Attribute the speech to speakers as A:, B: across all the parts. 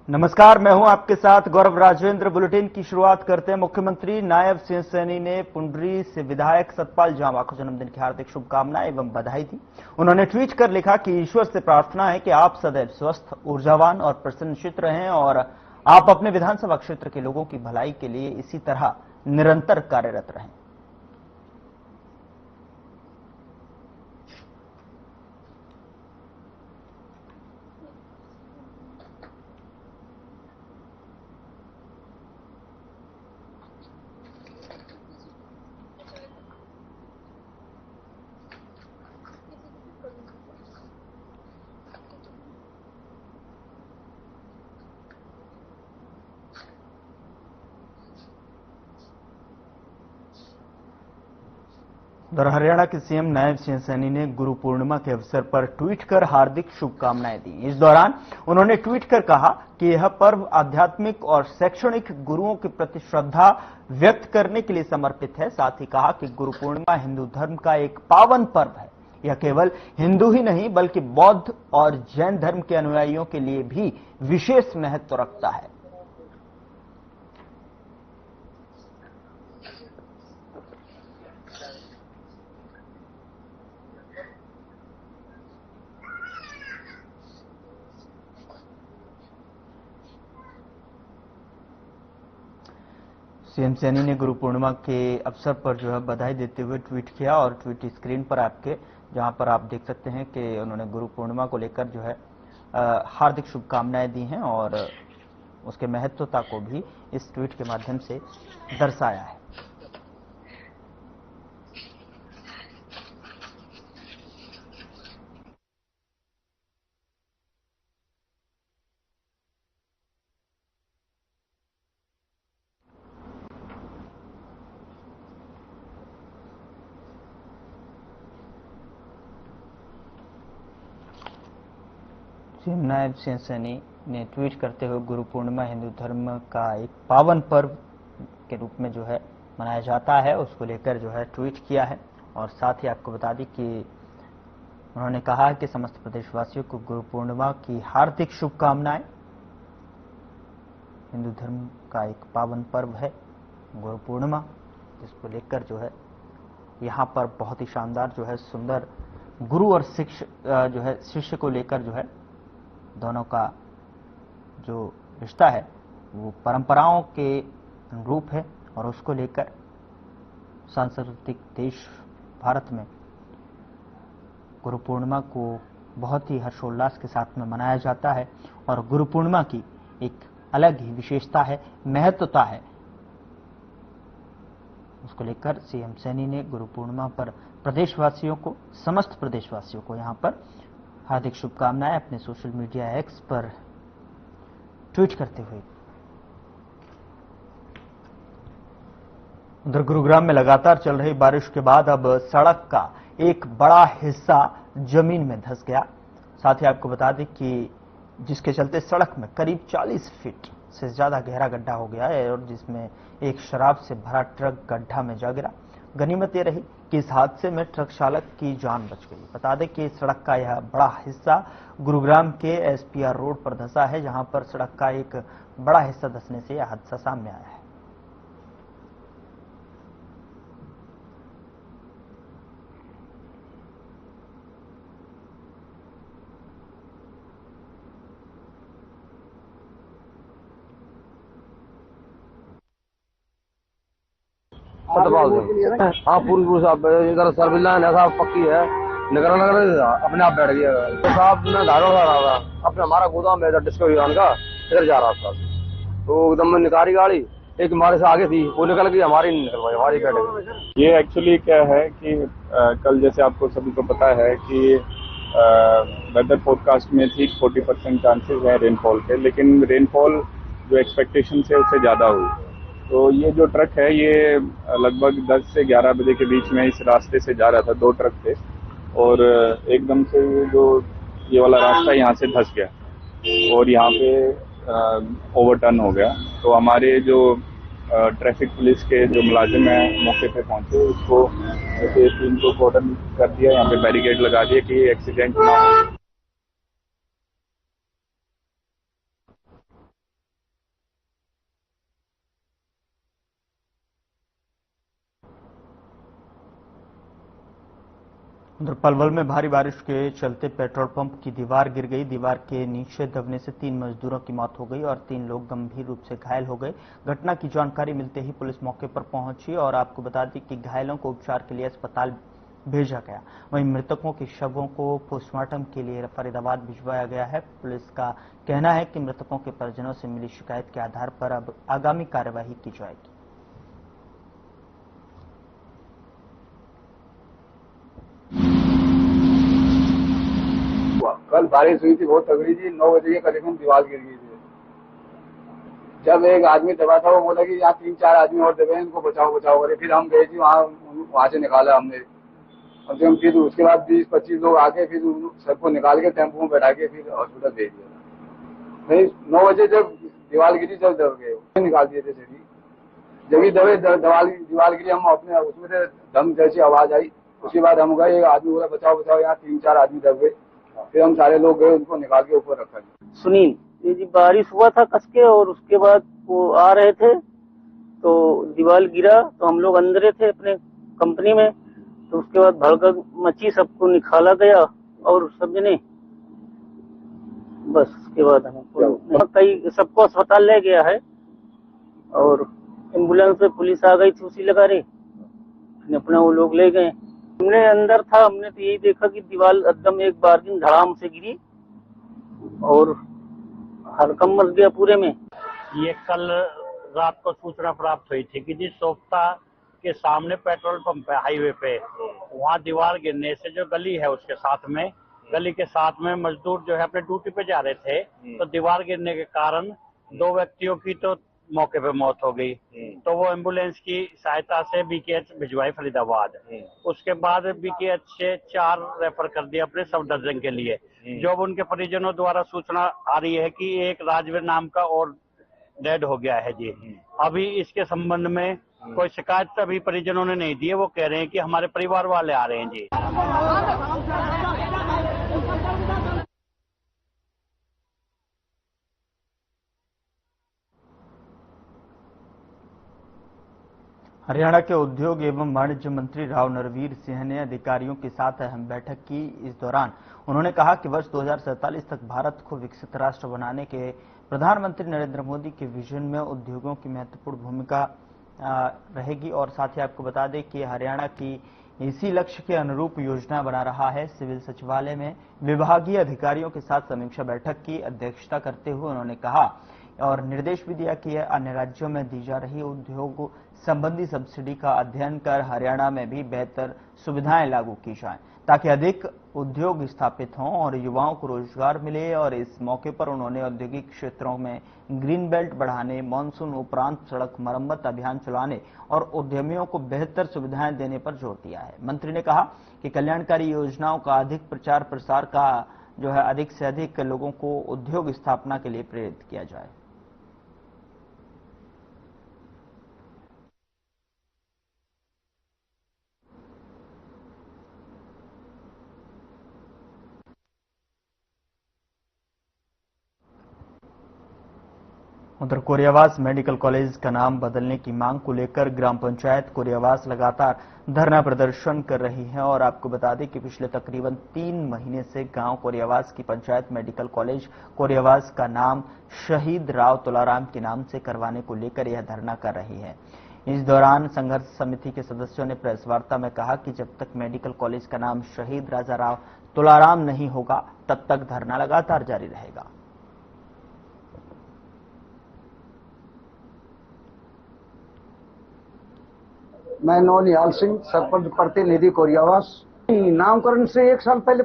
A: नमस्कार, मैं हूं आपके साथ गौरव राजेंद्र। बुलेटिन की शुरुआत करते हैं। मुख्यमंत्री नायब सिंह सैनी ने पुंडरी से विधायक सतपाल जामा को जन्मदिन की हार्दिक शुभकामनाएं एवं बधाई दी। उन्होंने ट्वीट कर लिखा कि ईश्वर से प्रार्थना है कि आप सदैव स्वस्थ, ऊर्जावान और प्रसन्नचित्त रहें और आप अपने विधानसभा क्षेत्र के लोगों की भलाई के लिए इसी तरह निरंतर कार्यरत रहें। उधर हरियाणा के सीएम नायब सिंह सैनी ने गुरु पूर्णिमा के अवसर पर ट्वीट कर हार्दिक शुभकामनाएं दी। इस दौरान उन्होंने ट्वीट कर कहा कि यह पर्व आध्यात्मिक और शैक्षणिक गुरुओं के प्रति श्रद्धा व्यक्त करने के लिए समर्पित है। साथ ही कहा कि गुरु पूर्णिमा हिंदू धर्म का एक पावन पर्व है। यह केवल हिंदू ही नहीं बल्कि बौद्ध और जैन धर्म के अनुयायियों के लिए भी विशेष महत्व रखता है। सीएम सैनी ने गुरु पूर्णिमा के अवसर पर जो है बधाई देते हुए ट्वीट किया और ट्वीट स्क्रीन पर आपके जहां पर आप देख सकते हैं कि उन्होंने गुरु पूर्णिमा को लेकर जो है हार्दिक शुभकामनाएं दी हैं और उसके महत्वता को भी इस ट्वीट के माध्यम से दर्शाया है। सीएम नायब सिंह सैनी ने ट्वीट करते हुए गुरु पूर्णिमा हिंदू धर्म का एक पावन पर्व के रूप में जो है मनाया जाता है उसको लेकर जो है ट्वीट किया है। और साथ ही आपको बता दी कि उन्होंने कहा है कि समस्त प्रदेशवासियों को गुरु पूर्णिमा की हार्दिक शुभकामनाएं। हिंदू धर्म का एक पावन पर्व है गुरु पूर्णिमा, जिसको लेकर जो है यहाँ पर बहुत ही शानदार जो है सुंदर गुरु और जो है शिष्य को लेकर जो है दोनों का जो रिश्ता है वो परंपराओं के अनुरूप है और उसको लेकर सांस्कृतिक देश भारत में गुरु पूर्णिमा को बहुत ही हर्षोल्लास के साथ में मनाया जाता है और गुरु पूर्णिमा की एक अलग ही विशेषता है, महत्वता है। उसको लेकर सीएम सैनी ने गुरु पूर्णिमा पर प्रदेशवासियों को, समस्त प्रदेशवासियों को यहां पर हार्दिक शुभकामनाएं अपने सोशल मीडिया एक्स पर ट्वीट करते हुए। उधर गुरुग्राम में लगातार चल रही बारिश के बाद अब सड़क का एक बड़ा हिस्सा जमीन में धंस गया। साथ ही आपको बता दें कि जिसके चलते सड़क में करीब 40 फीट से ज्यादा गहरा गड्ढा हो गया है और जिसमें एक शराब से भरा ट्रक गड्ढा में जा गिरा। गनीमत ये रही कि इस हादसे में ट्रक चालक की जान बच गई। बता दें कि सड़क का यह बड़ा हिस्सा गुरुग्राम के एसपीआर रोड पर धंसा है, जहां पर सड़क का एक बड़ा हिस्सा धंसने से यह हादसा सामने आया है।
B: हाँ पूरी साहब इधर सर्विस लाइन है साहब, पक्की है। निकल अपने आप बैठ गया तो साहब मैं धागा उड़ा रहा था अपने, हमारा गोदाम है इधर डिस्कवरी का, इधर जा रहा था तो एकदम निकारी गाड़ी एक हमारे से आगे थी, वो निकल गई, हमारी नहीं निकल पाई, हमारी बैठ गई।
C: ये एक्चुअली क्या है कि कल जैसे आपको सभी को पता है कि वेदर फोरकास्ट में थी 40% चांसेस है रेनफॉल के, लेकिन रेनफॉल जो एक्सपेक्टेशन से उससे ज़्यादा हुई। तो ये जो ट्रक है ये लगभग 10 से 11 बजे के बीच में इस रास्ते से जा रहा था, 2 ट्रक थे और एकदम से जो ये वाला रास्ता यहाँ से धंस गया और यहाँ पे ओवरटर्न हो गया। तो हमारे जो ट्रैफिक पुलिस के जो मुलाजिम हैं मौके पे पहुंचे, उसको ऐसे टीम को कॉर्डन कर दिया, यहाँ पे बैरिकेड लगा दिया कि एक्सीडेंट ना हो।
A: उधर पलवल में भारी बारिश के चलते पेट्रोल पंप की दीवार गिर गई। दीवार के नीचे दबने से 3 मजदूरों की मौत हो गई और 3 लोग गंभीर रूप से घायल हो गए। घटना की जानकारी मिलते ही पुलिस मौके पर पहुंची और आपको बता दें कि घायलों को उपचार के लिए अस्पताल भेजा गया। वहीं मृतकों के शवों को पोस्टमार्टम के लिए फरीदाबाद भिजवाया गया है। पुलिस का कहना है कि मृतकों के परिजनों से मिली शिकायत के आधार पर अब आगामी कार्यवाही की जाएगी।
B: कल बारिश हुई थी, बहुत तगड़ी थी। 9 बजे के करीबन दीवार गिर गई थी। जब एक आदमी दबा था, वो बोला कि यहाँ 3-4 आदमी और दबे, इनको बचाओ बचाओ करे। फिर हम गए थे वहां से निकाला हमने। कम से कम फिर उसके बाद 20-25 लोग आके फिर सबको निकाल के टेम्पो में बैठा के फिर हॉस्पिटल भेज दिया। नहीं, 9 बजे जब दीवार गिरी जब दब गए, निकाल दिए थे सभी। जब ही दबे दीवार गिरी, हम अपने उसमें से धम जैसी आवाज आई। उसके बाद हम गए, एक आदमी बोला बचाओ बचाओ, यहाँ 3-4 आदमी दब गए। फिर हम सारे लोग गए, उनको निकाल के ऊपर रखा।
D: सुनील, ये जी बारिश हुआ था कस के, और उसके बाद वो आ रहे थे तो दीवार गिरा, तो हम लोग अंदर थे अपने कंपनी में। तो उसके बाद भड़क मची, सबको निकाला गया और सब जने, बस उसके बाद हमको कई सबको अस्पताल ले गया है और एम्बुलेंस पे पुलिस आ गई थी उसी लगा रहे, अपना वो लोग ले गए। हमने अंदर था, हमने तो यही देखा कि दीवार एकदम एक बार दिन धड़ाम से गिरी और हड़कंप मच गया पूरे में।
E: ये कल रात को सूचना प्राप्त हुई थी कि जिस सोफ्ता के सामने पेट्रोल पंप है हाईवे पे, वहाँ दीवार गिरने से जो गली है उसके साथ में, गली के साथ में मजदूर जो है अपने ड्यूटी पे जा रहे थे, तो दीवार गिरने के कारण 2 व्यक्तियों की तो मौके पे मौत हो गई। तो वो एम्बुलेंस की सहायता से बीकेएच भिजवाई फरीदाबाद। उसके बाद बीकेएच से 4 रेफर कर दिया अपने सब दर्जन के लिए। जो अब उनके परिजनों द्वारा सूचना आ रही है कि एक राजवीर नाम का और डेड हो गया है जी। अभी इसके संबंध में कोई शिकायत अभी परिजनों ने नहीं दी है। वो कह रहे हैं कि हमारे परिवार वाले आ रहे हैं जी।
A: हरियाणा के उद्योग एवं वाणिज्य मंत्री राव नरवीर सिंह ने अधिकारियों के साथ अहम बैठक की। इस दौरान उन्होंने कहा कि वर्ष 2047 तक भारत को विकसित राष्ट्र बनाने के प्रधानमंत्री नरेंद्र मोदी के विजन में उद्योगों की महत्वपूर्ण भूमिका रहेगी और साथ ही आपको बता दें कि हरियाणा की इसी लक्ष्य के अनुरूप योजना बना रहा है। सिविल सचिवालय में विभागीय अधिकारियों के साथ समीक्षा बैठक की अध्यक्षता करते हुए उन्होंने कहा और निर्देश भी दिया कि अन्य राज्यों में दी जा रही उद्योग संबंधी सब्सिडी का अध्ययन कर हरियाणा में भी बेहतर सुविधाएं लागू की जाएं ताकि अधिक उद्योग स्थापित हों और युवाओं को रोजगार मिले। और इस मौके पर उन्होंने औद्योगिक क्षेत्रों में ग्रीन बेल्ट बढ़ाने, मानसून उपरांत सड़क मरम्मत अभियान चलाने और उद्यमियों को बेहतर सुविधाएं देने पर जोर दिया है। मंत्री ने कहा कि कल्याणकारी योजनाओं का अधिक प्रचार प्रसार का जो है अधिक से अधिक लोगों को उद्योग स्थापना के लिए प्रेरित किया जाए। उधर कोरियावास मेडिकल कॉलेज का नाम बदलने की मांग को लेकर ग्राम पंचायत कोरियावास लगातार धरना प्रदर्शन कर रही है और आपको बता दें कि पिछले तकरीबन 3 महीने से गांव कोरियावास की पंचायत मेडिकल कॉलेज कोरियावास का नाम शहीद राव तुलाराम के नाम से करवाने को लेकर यह धरना कर रही है। इस दौरान संघर्ष समिति के सदस्यों ने प्रेस वार्ता में कहा कि जब तक मेडिकल कॉलेज का नाम शहीद राजा राव तुलाराम नहीं होगा तब तक धरना लगातार जारी रहेगा।
F: मैं नौनिहाल सिंह, सरपंच प्रतिनिधि कोरियावास। नामकरण से 1 साल पहले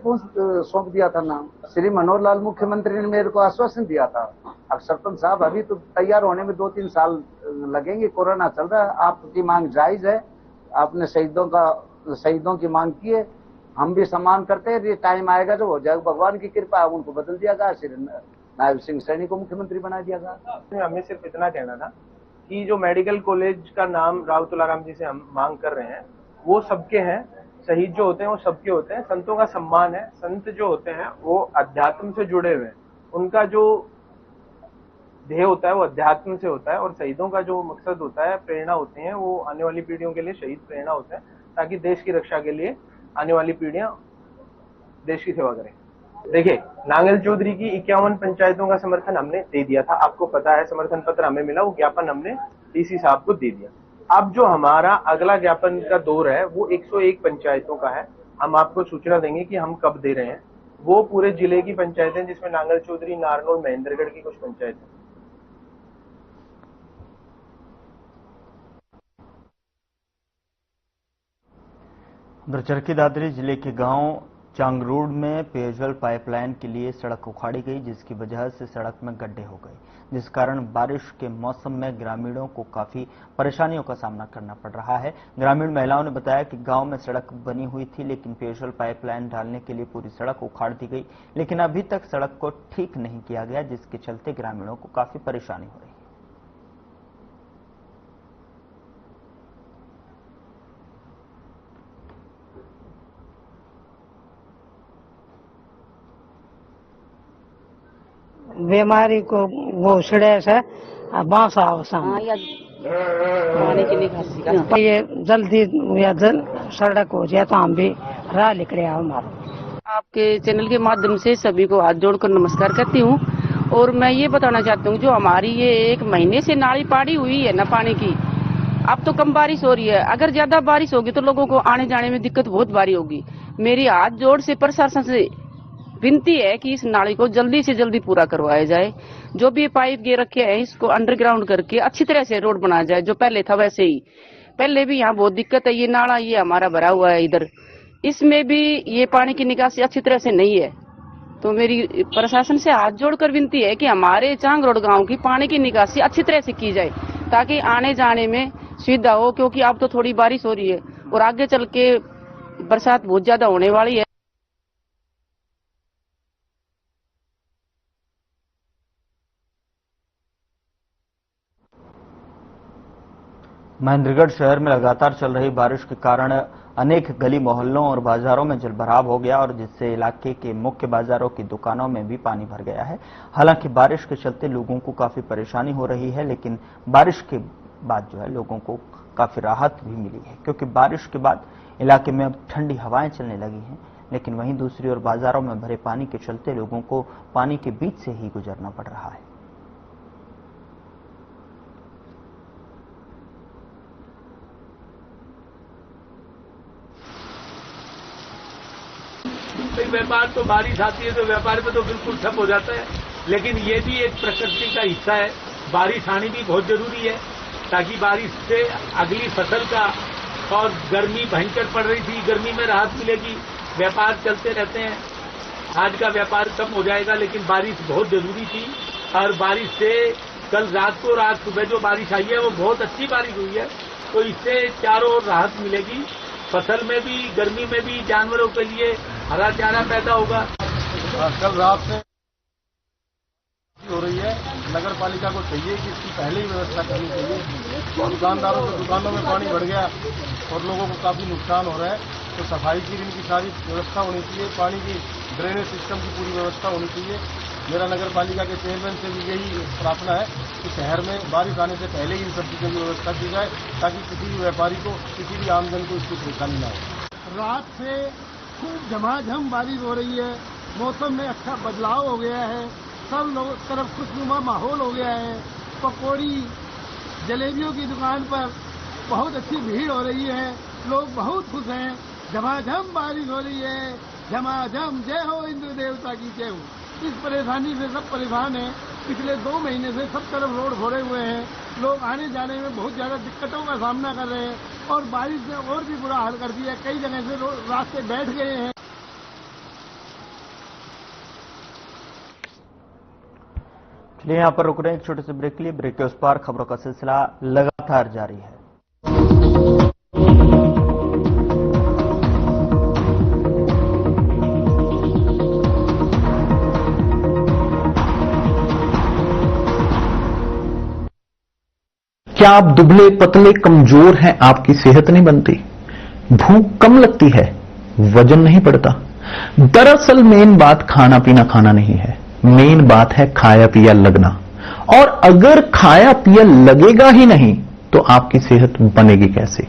F: सौंप दिया था नाम। श्री मनोहर लाल मुख्यमंत्री ने मेरे को आश्वासन दिया था। अब सरपंच साहब अभी तो तैयार होने में 2-3 साल लगेंगे, कोरोना चल रहा है। आपकी मांग जायज है, आपने शहीदों की मांग की है, हम भी सम्मान करते हैं। ये टाइम आएगा जो हो जाएगा, भगवान की कृपा है, उनको बदल दिया गया। श्री नायब सिंह सैनी को मुख्यमंत्री बना दिया गया।
G: हमें सिर्फ इतना कहना था कि जो मेडिकल कॉलेज का नाम राव तुलाराम जी से हम मांग कर रहे हैं वो सबके हैं। शहीद जो होते हैं वो सबके होते हैं। संतों का सम्मान है। संत जो होते हैं वो अध्यात्म से जुड़े हुए हैं। उनका जो ध्येय होता है वो अध्यात्म से होता है और शहीदों का जो मकसद होता है, प्रेरणा होती है, वो आने वाली पीढ़ियों के लिए शहीद प्रेरणा होते हैं ताकि देश की रक्षा के लिए आने वाली पीढ़ियां देश की सेवा करें। देखिए, नांगल चौधरी की 51 पंचायतों का समर्थन हमने दे दिया था, आपको पता है, समर्थन पत्र हमें मिला, वो ज्ञापन हमने डीसी साहब को दे दिया। अब जो हमारा अगला ज्ञापन का दौर है वो 101 पंचायतों का है। हम आपको सूचना देंगे कि हम कब दे रहे हैं। वो पूरे जिले की पंचायतें जिसमें नांगल चौधरी, नारनौल, महेंद्रगढ़ की कुछ पंचायतें।
A: उधर चरखी दादरी जिले के गांव चांगरोड में पेयजल पाइपलाइन के लिए सड़क उखाड़ी गई, जिसकी वजह से सड़क में गड्ढे हो गए, जिस कारण बारिश के मौसम में ग्रामीणों को काफी परेशानियों का सामना करना पड़ रहा है। ग्रामीण महिलाओं ने बताया कि गांव में सड़क बनी हुई थी, लेकिन पेयजल पाइपलाइन डालने के लिए पूरी सड़क उखाड़ दी गई, लेकिन अभी तक सड़क को ठीक नहीं किया गया, जिसके चलते ग्रामीणों को काफी परेशानी हो रही है।
H: बीमारी को वो छिड़े से बांस आवश्यक
I: पानी की निकासी का
H: ये जल्दी या सड़क हो जाए तो हम भी राह निकले हमारा।
I: आपके चैनल के माध्यम से सभी को हाथ जोड़कर नमस्कार करती हूँ। और मैं ये बताना चाहती हूँ, जो हमारी ये 1 महीने से नाली पाड़ी हुई है ना पानी की, अब तो कम बारिश हो रही है। अगर ज्यादा बारिश होगी तो लोगों को आने जाने में दिक्कत बहुत भारी होगी। मेरी हाथ जोड़ से प्रशासन से विनती है कि इस नाली को जल्दी से जल्दी पूरा करवाया जाए। जो भी पाइप गे रखे हैं इसको अंडरग्राउंड करके अच्छी तरह से रोड बनाया जाए, जो पहले था वैसे ही। पहले भी यहाँ बहुत दिक्कत है, ये नाला ये हमारा भरा हुआ है इधर, इसमें भी ये पानी की निकासी अच्छी तरह से नहीं है। तो मेरी प्रशासन से हाथ जोड़कर विनती है कि हमारे चांगरोड गांव की पानी की निकासी अच्छी तरह से की जाए, ताकि आने जाने में सुविधा हो। क्योंकि अब तो थोड़ी बारिश हो रही है और आगे चल के बरसात बहुत ज्यादा होने वाली है।
A: महेंद्रगढ़ शहर में लगातार चल रही बारिश के कारण अनेक गली मोहल्लों और बाजारों में जलभराव हो गया, और जिससे इलाके के मुख्य बाजारों की दुकानों में भी पानी भर गया है। हालांकि बारिश के चलते लोगों को काफी परेशानी हो रही है, लेकिन बारिश के बाद जो है लोगों को काफी राहत भी मिली है, क्योंकि बारिश के बाद इलाके में अब ठंडी हवाएं चलने लगी हैं। लेकिन वहीं दूसरी ओर बाजारों में भरे पानी के चलते लोगों को पानी के बीच से ही गुजरना पड़ रहा है।
J: व्यापार तो बारिश आती है तो व्यापार में तो बिल्कुल ठप हो जाता है, लेकिन ये भी एक प्रकृति का हिस्सा है। बारिश आनी भी बहुत जरूरी है, ताकि बारिश से अगली फसल का, और गर्मी भयंकर पड़ रही थी, गर्मी में राहत मिलेगी, व्यापार चलते रहते हैं। आज का व्यापार कम हो जाएगा, लेकिन बारिश बहुत जरूरी थी। और बारिश से कल रात को रात सुबह जो बारिश आई है वो बहुत अच्छी बारिश हुई है, तो इससे चारों ओर राहत मिलेगी, फसल में भी, गर्मी में भी, जानवरों के लिए हरा चारा पैदा होगा।
B: कल रात से हो रही है, नगर पालिका को चाहिए कि इसकी पहले ही व्यवस्था करनी चाहिए। दुकानदारों के दुकानों में पानी बढ़ गया और लोगों को काफी नुकसान हो रहा है, तो सफाई की इनकी सारी व्यवस्था होनी चाहिए, पानी की ड्रेनेज सिस्टम की पूरी व्यवस्था होनी चाहिए। मेरा नगर पालिका के चेयरमैन से भी यही प्रार्थना है कि शहर में बारिश आने से पहले ही इन सब चीजों की व्यवस्था की जाए, ताकि किसी भी व्यापारी को, किसी भी आमजन को इसकी परेशानी न हो।
K: रात से खूब झमाझम बारिश हो रही है, मौसम में अच्छा बदलाव हो गया है, सब लोगों तरफ खुशनुमा माहौल हो गया है। पकौड़ी जलेबियों की दुकान पर बहुत अच्छी भीड़ हो रही है, लोग बहुत खुश हैं। झमाझम बारिश हो रही है, झमाझम, जय हो इंद्र देवता की जय हो। इस परेशानी से सब परेशान हैं। पिछले 2 महीने से सब तरफ रोड भरे हुए हैं, लोग आने जाने में बहुत ज्यादा दिक्कतों का सामना कर रहे हैं, और बारिश ने और भी बुरा हाल कर दिया। कई जगह से रास्ते बैठ गए हैं।
A: चलिए यहाँ पर रुक रहे हैं एक छोटे से ब्रेक के लिए। ब्रेक के उस पार खबरों का सिलसिला लगातार जारी है।
L: क्या आप दुबले पतले कमजोर हैं, आपकी सेहत नहीं बनती, भूख कम लगती है, वजन नहीं बढ़ता? दरअसल मेन बात खाना पीना खाना नहीं है, मेन बात है खाया पिया लगना। और अगर खाया पिया लगेगा ही नहीं तो आपकी सेहत बनेगी कैसे?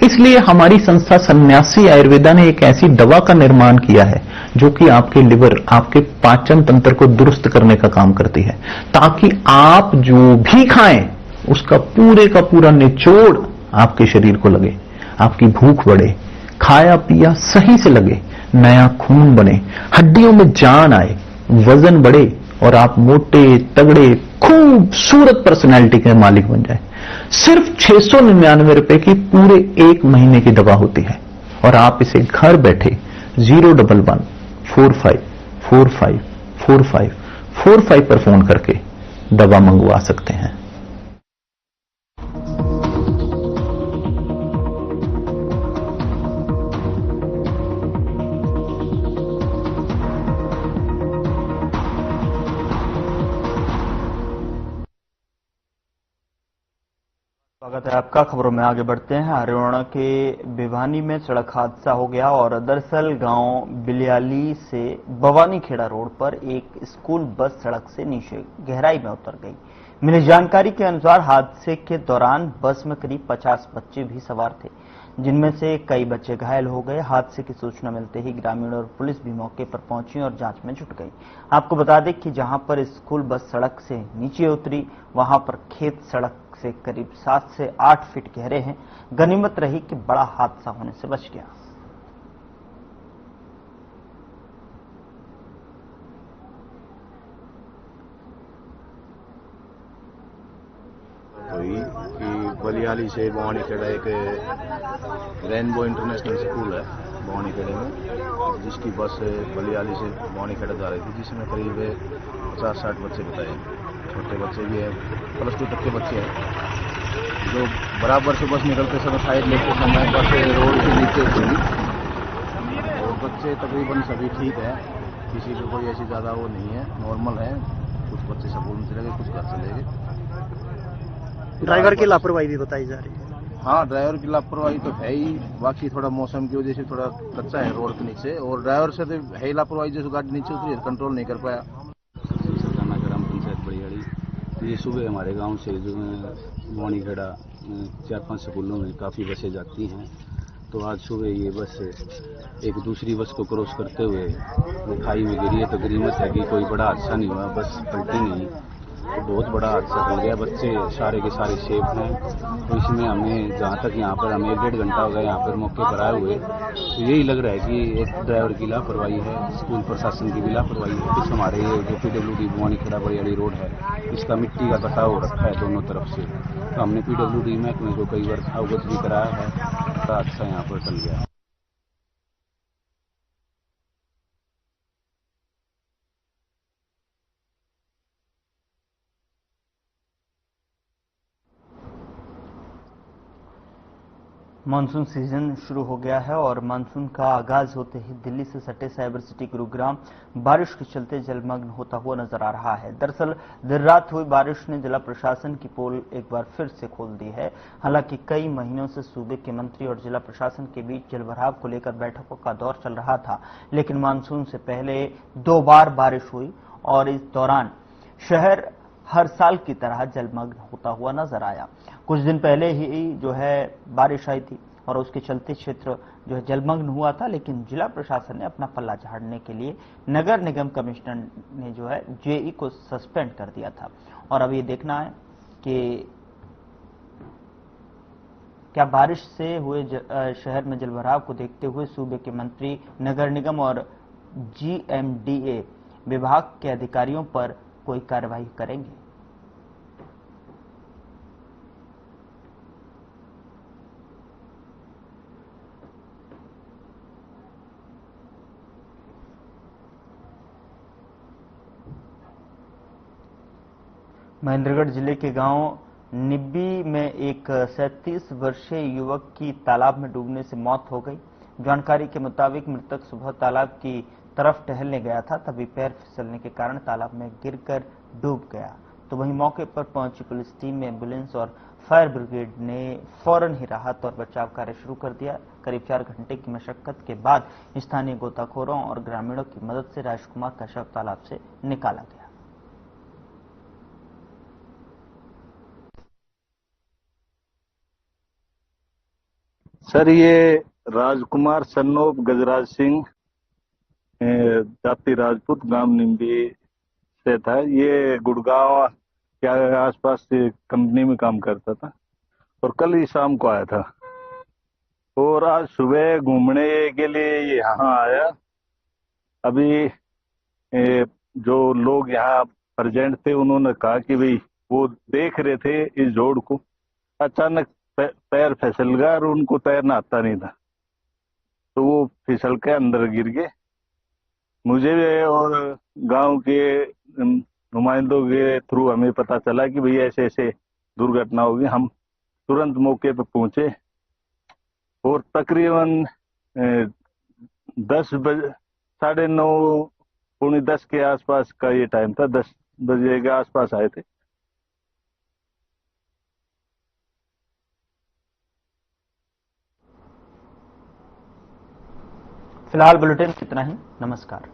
L: इसलिए हमारी संस्था सन्यासी आयुर्वेदा ने एक ऐसी दवा का निर्माण किया है जो कि आपके लिवर, आपके पाचन तंत्र को दुरुस्त करने का काम करती है, ताकि आप जो भी खाएं उसका पूरे का पूरा निचोड़ आपके शरीर को लगे, आपकी भूख बढ़े, खाया पिया सही से लगे, नया खून बने, हड्डियों में जान आए, वजन बढ़े और आप मोटे तगड़े खूबसूरत पर्सनैलिटी के मालिक बन जाए। सिर्फ 699 रुपए की पूरे 1 महीने की दवा होती है और आप इसे घर बैठे 01145454545 पर फोन करके दवा मंगवा सकते हैं।
A: स्वागत है आपका। खबरों में आगे बढ़ते हैं। हरियाणा के भिवानी में सड़क हादसा हो गया और दरअसल गांव बिलियाली से भवानीखेड़ा रोड पर एक स्कूल बस सड़क से नीचे गहराई में उतर गई। मिली जानकारी के अनुसार हादसे के दौरान बस में करीब 50 बच्चे भी सवार थे, जिनमें से कई बच्चे घायल हो गए। हादसे की सूचना मिलते ही ग्रामीण और पुलिस भी मौके पर पहुंची और जांच में जुट गई। आपको बता दें कि जहां पर स्कूल बस सड़क से नीचे उतरी वहां पर खेत सड़क से करीब 7 से 8 फीट गहरे हैं। गनीमत रही कि बड़ा हादसा होने से बच गया।
M: हुई कि बलियाली से भवानीखेड़ा एक रेनबो इंटरनेशनल स्कूल है भवानीखेड़े में, जिसकी बस बलियाली से भवानीखेड़ा जा रही थी, जिसमें करीब 50-60 बच्चे बताए। छोटे बच्चे भी हैं, +2 तक के बच्चे हैं, जो बराबर से बस निकलते समय साइड लेते समय बस रोड के नीचे थी और बच्चे तकरीबन सभी ठीक है, किसी को कोई ऐसी ज़्यादा वो नहीं है, नॉर्मल है। कुछ बच्चे स्कूल में चले गए, कुछ घर चले गए।
N: ड्राइवर की लापरवाही भी बताई जा रही है।
M: हाँ, ड्राइवर की लापरवाही तो है ही, बाकी थोड़ा मौसम की वजह से थोड़ा कच्चा है रोड के नीचे, और ड्राइवर से तो है ही लापरवाही, जैसे गाड़ी नीचे उतरी कंट्रोल नहीं कर पाया।
O: ग्राम पंचायत बड़ियाड़ी, ये सुबह हमारे गांव से जो भवानीखेड़ा 4-5 स्कूलों में काफ़ी बसें जाती हैं, तो आज सुबह ये बस एक दूसरी बस को क्रॉस करते हुए खाई में गिरी है। तो गनीमत है कि कोई बड़ा हादसा नहीं हुआ, बस पलटी नहीं, तो बहुत बड़ा हादसा हो गया। बच्चे सारे के सारे सेफ हैं। तो इसमें हमें जहाँ तक यहाँ पर हमें 1.5 घंटा हो गया यहाँ पर मौके पर आए हुए, तो यही लग रहा है कि एक ड्राइवर की लापरवाही है, स्कूल प्रशासन की भी लापरवाही है। कुछ हमारे ये जो PWD भवानीखेड़ा बड़ियाड़ी रोड है, इसका मिट्टी का कटाव हो रखा है दोनों तरफ से, तो हमने PWD महकमे को कई बार अवगत भी कराया है। हादसा यहाँ पर टल गया।
A: मानसून सीजन शुरू हो गया है और मानसून का आगाज होते ही दिल्ली से सटे साइबर सिटी गुरुग्राम बारिश के चलते जलमग्न होता हुआ नजर आ रहा है। दरअसल देर रात हुई बारिश ने जिला प्रशासन की पोल एक बार फिर से खोल दी है। हालांकि कई महीनों से सूबे के मंत्री और जिला प्रशासन के बीच जलभराव को लेकर बैठकों का दौर चल रहा था, लेकिन मानसून से पहले 2 बार बारिश हुई और इस दौरान शहर हर साल की तरह जलमग्न होता हुआ नजर आया। कुछ दिन पहले ही जो है बारिश आई थी और उसके चलते क्षेत्र जो है जलमग्न हुआ था, लेकिन जिला प्रशासन ने अपना पल्ला झाड़ने के लिए नगर निगम कमिश्नर ने जो है जेई को सस्पेंड कर दिया था। और अब ये देखना है कि क्या बारिश से हुए शहर में जलभराव को देखते हुए सूबे के मंत्री, नगर निगम और GMDA विभाग के अधिकारियों पर कोई कार्रवाई करेंगे। महेंद्रगढ़ जिले के गांव निब्बी में एक 37 वर्षीय युवक की तालाब में डूबने से मौत हो गई। जानकारी के मुताबिक मृतक सुबह तालाब की तरफ टहलने गया था, तभी पैर फिसलने के कारण तालाब में गिरकर डूब गया। तो वहीं मौके पर पहुंची पुलिस टीम में एम्बुलेंस और फायर ब्रिगेड ने फौरन ही राहत और बचाव कार्य शुरू कर दिया। करीब 4 घंटे की मशक्कत के बाद स्थानीय गोताखोरों और ग्रामीणों की मदद से राजकुमार का शव तालाब से निकाला गया।
P: सर ये राजकुमार सन ऑफ गजराज सिंह, जाति राजपूत, गांव निम्बी से था। ये गुड़गांव के आसपास से कंपनी में काम करता था और कल ही शाम को आया था और आज सुबह घूमने के लिए यहाँ आया। अभी जो लोग यहाँ प्रेजेंट थे उन्होंने कहा कि भाई वो देख रहे थे इस जोड़ को, अचानक पैर फिसल गया और उनको तैरना आता नहीं था तो वो फिसल के अंदर गिर गए। मुझे और गांव के नुमाइंदों के थ्रू हमें पता चला कि भाई ऐसे ऐसे दुर्घटना होगी। हम तुरंत मौके पर पहुंचे और तकरीबन 10 बजे 9:30 पौने 10 के आसपास का ये टाइम था। 10 बजे के आसपास आए थे।
A: फिलहाल बुलेटिन इतना ही। नमस्कार।